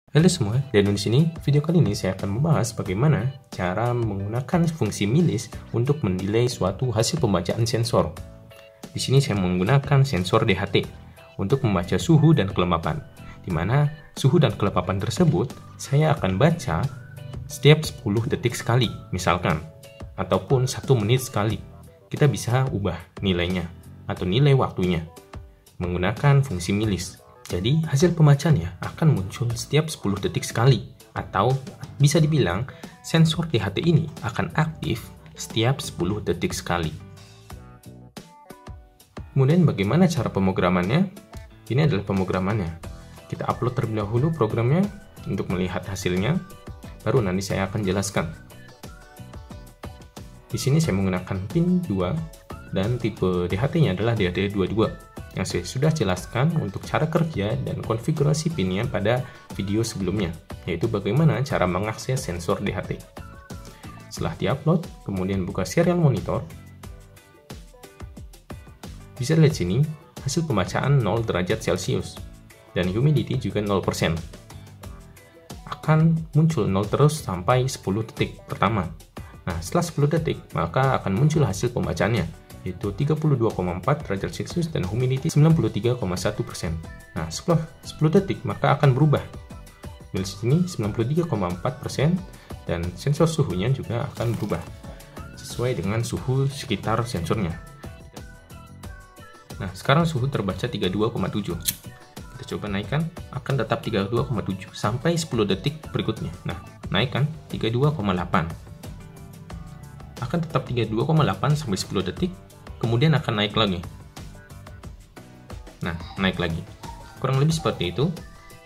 Halo semua, dan di sini video kali ini saya akan membahas bagaimana cara menggunakan fungsi milis untuk mendelay suatu hasil pembacaan sensor. Di sini saya menggunakan sensor DHT untuk membaca suhu dan kelembapan, di mana suhu dan kelembapan tersebut saya akan baca setiap 10 detik sekali, misalkan, ataupun 1 menit sekali. Kita bisa ubah nilainya atau nilai waktunya menggunakan fungsi milis. Jadi, hasil pembacaannya akan muncul setiap 10 detik sekali, atau bisa dibilang sensor DHT ini akan aktif setiap 10 detik sekali. Kemudian bagaimana cara pemrogramannya? Ini adalah pemrogramannya. Kita upload terlebih dahulu programnya untuk melihat hasilnya, baru nanti saya akan jelaskan. Di sini saya menggunakan pin 2 dan tipe DHT-nya adalah DHT22. Yang saya sudah jelaskan untuk cara kerja dan konfigurasi pinnya pada video sebelumnya, yaitu bagaimana cara mengakses sensor DHT. Setelah diupload, kemudian buka serial monitor. Bisa lihat sini, hasil pembacaan 0 derajat Celcius, dan humidity juga 0%. Akan muncul 0 terus sampai 10 detik pertama. Nah, setelah 10 detik, maka akan muncul hasil pembacaannya, yaitu 32,4 derajat Celcius dan humidity 93,1%. Nah, setelah 10 detik maka akan berubah. Di sini 93,4% dan sensor suhunya juga akan berubah sesuai dengan suhu sekitar sensornya. Nah, sekarang suhu terbaca 32,7. Kita coba naikkan, akan tetap 32,7 sampai 10 detik berikutnya. Nah, naikkan 32,8. Akan tetap 32,8 sampai 10 detik, kemudian akan naik lagi. Nah, naik lagi. Kurang lebih seperti itu.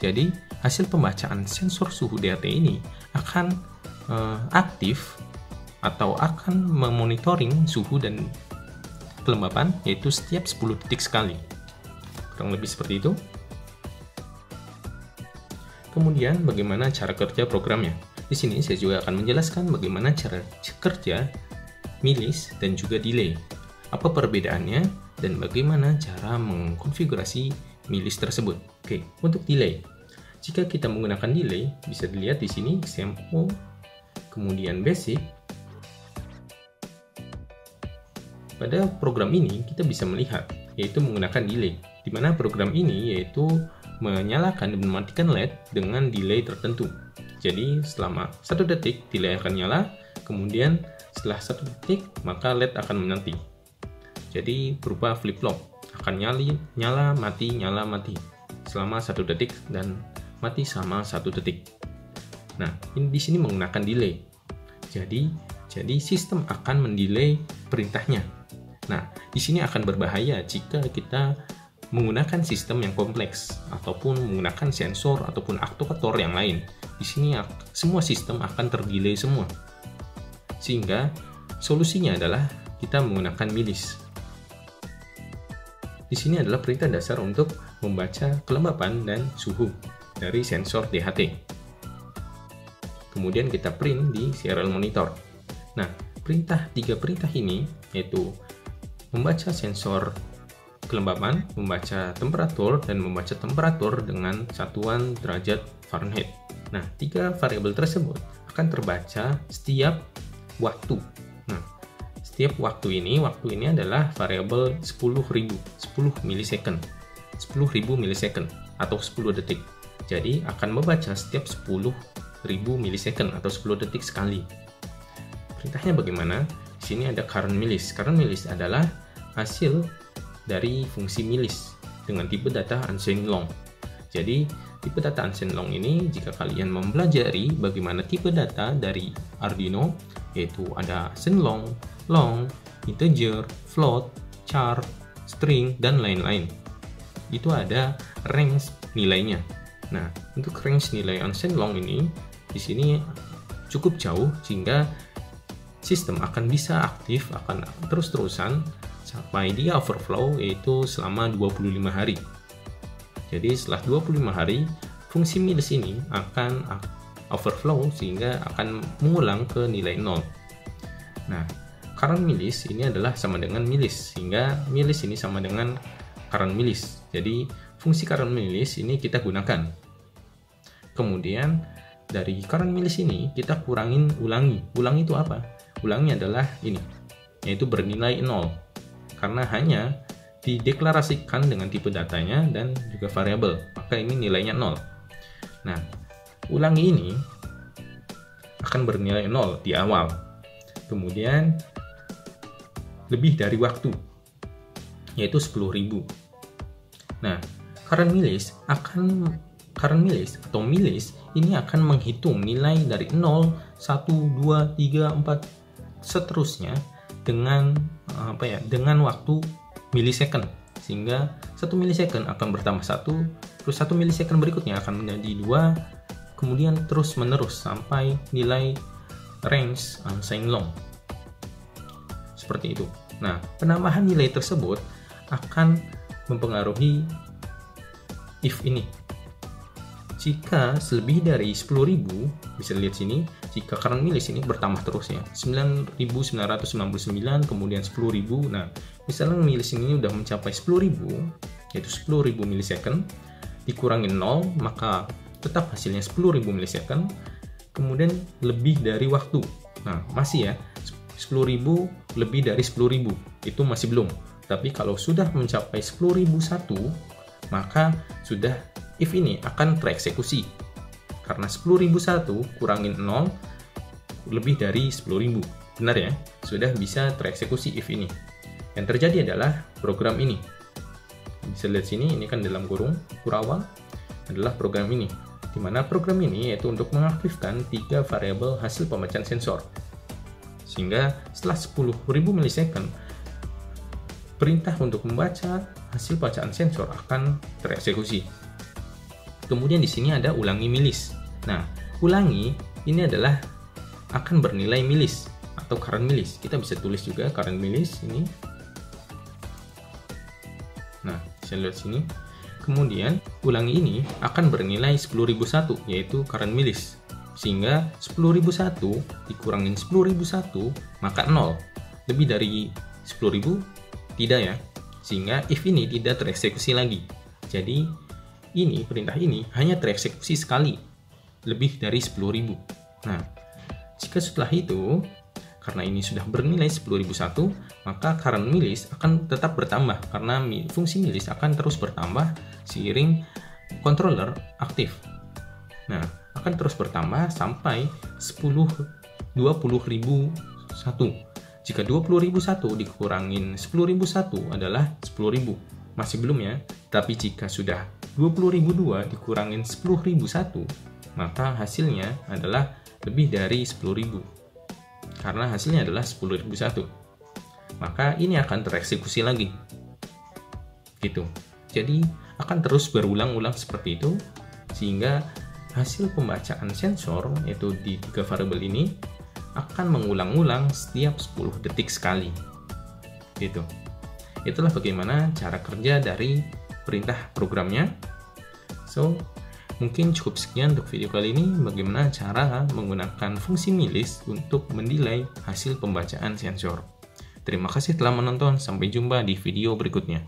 Jadi, hasil pembacaan sensor suhu DHT ini akan aktif atau akan memonitoring suhu dan kelembapan, yaitu setiap 10 detik sekali. Kurang lebih seperti itu. Kemudian, bagaimana cara kerja programnya? Di sini saya juga akan menjelaskan bagaimana cara kerja milis dan juga delay. Apa perbedaannya dan bagaimana cara mengkonfigurasi milis tersebut. Oke, untuk delay. Jika kita menggunakan delay, bisa dilihat di sini example, kemudian basic. Pada program ini kita bisa melihat yaitu menggunakan delay, di mana program ini yaitu menyalakan dan mematikan LED dengan delay tertentu. Jadi selama 1 detik delay akan nyala, kemudian setelah 1 detik maka LED akan menanti. Jadi berupa flip-flop, akan nyala mati selama 1 detik dan mati sama 1 detik. Nah, ini di sini menggunakan delay. Jadi sistem akan mendelay perintahnya. Nah, di sini akan berbahaya jika kita menggunakan sistem yang kompleks ataupun menggunakan sensor ataupun aktuator yang lain. Di sini semua sistem akan terdelay semua. Sehingga solusinya adalah kita menggunakan milis. Di sini adalah perintah dasar untuk membaca kelembapan dan suhu dari sensor DHT. Kemudian kita print di serial monitor. Nah, 3 perintah ini yaitu membaca sensor kelembapan, membaca temperatur, dan membaca temperatur dengan satuan derajat Fahrenheit. Nah, 3 variabel tersebut akan terbaca setiap waktu. Nah, setiap waktu ini adalah variabel 10.000 milisecond. 10.000 milisecond atau 10 detik. Jadi akan membaca setiap 10.000 milisecond atau 10 detik sekali. Perintahnya bagaimana? Di sini ada current milis. Current milis adalah hasil dari fungsi milis dengan tipe data unsigned long. Jadi tipe data unsigned long ini jika kalian mempelajari bagaimana tipe data dari Arduino, yaitu ada unsigned long, integer, float, char, string, dan lain-lain. Itu ada range nilainya. Nah, untuk range nilai unsigned long ini di sini cukup jauh sehingga sistem akan bisa aktif akan terus-terusan sampai dia overflow, yaitu selama 25 hari. Jadi setelah 25 hari fungsi milis ini akan overflow sehingga akan mengulang ke nilai 0. Nah, current milis ini adalah sama dengan milis, sehingga milis ini sama dengan current milis. Jadi fungsi current milis ini kita gunakan. Kemudian dari current milis ini kita kurangin ulangi. Ulangi itu apa? Ulangi adalah ini, yaitu bernilai 0. Karena hanya dideklarasikan dengan tipe datanya dan juga variabel, maka ini nilainya 0. Nah, ulangi ini akan bernilai 0 di awal. Kemudian lebih dari waktu, yaitu 10.000. Nah, current milis atau milis ini akan menghitung nilai dari 0, 1, 2, 3, 4 seterusnya dengan dengan waktu milisecond, sehingga 1 milisecond akan bertambah 1, terus 1 milisecond berikutnya akan menjadi 2, kemudian terus menerus sampai nilai range unsigned long. Seperti itu. Nah, penambahan nilai tersebut akan mempengaruhi if ini. Jika lebih dari 10.000, bisa lihat sini, jika current milis ini bertambah terus ya, 9.999, kemudian 10.000. Nah, misalnya milis ini udah mencapai 10.000, yaitu 10.000 milisecond, dikurangin 0, maka tetap hasilnya 10.000 milisecond, kemudian lebih dari waktu. Nah, masih ya, 10.000 lebih dari 10.000, itu masih belum. Tapi kalau sudah mencapai 10.001, maka sudah if ini akan tereksekusi. Karena 10.001 kurangin 0 lebih dari 10.000. Benar ya? Sudah bisa tereksekusi if ini. Yang terjadi adalah program ini. Bisa lihat sini, ini kan dalam kurung Kurawang adalah program ini. Di mana program ini yaitu untuk mengaktifkan 3 variabel hasil pembacaan sensor. Sehingga setelah 10.000 milisecond, perintah untuk membaca hasil bacaan sensor akan tereksekusi. Kemudian di sini ada ulangi milis. Nah, ulangi ini adalah akan bernilai milis atau current milis. Kita bisa tulis juga current milis ini. Nah, bisa lihat sini. Kemudian ulangi ini akan bernilai 10.001, yaitu current milis. Sehingga 10.001 dikurangin 10.001 maka 0. Lebih dari 10.000 tidak ya. Sehingga if ini tidak tereksekusi lagi. Jadi ini perintah ini hanya tereksekusi sekali, lebih dari 10.000. Nah, jika setelah itu, karena ini sudah bernilai 10.001, maka current milis akan tetap bertambah, karena fungsi milis akan terus bertambah seiring controller aktif. Nah, akan terus bertambah sampai 20.001. Jika 20.001 dikurangin 10.001 adalah 10.000. Masih belum ya, tapi jika sudah 20.002 dikurangin 10.001, maka hasilnya adalah lebih dari 10.000. Karena hasilnya adalah 10.001. Maka ini akan tereksekusi lagi. Gitu. Jadi akan terus berulang-ulang seperti itu, sehingga hasil pembacaan sensor, yaitu di 3 variabel ini, akan mengulang-ulang setiap 10 detik sekali. Gitu. Itulah bagaimana cara kerja dari perintah programnya. So, mungkin cukup sekian untuk video kali ini, bagaimana cara menggunakan fungsi milis untuk mendelay hasil pembacaan sensor. Terima kasih telah menonton, sampai jumpa di video berikutnya.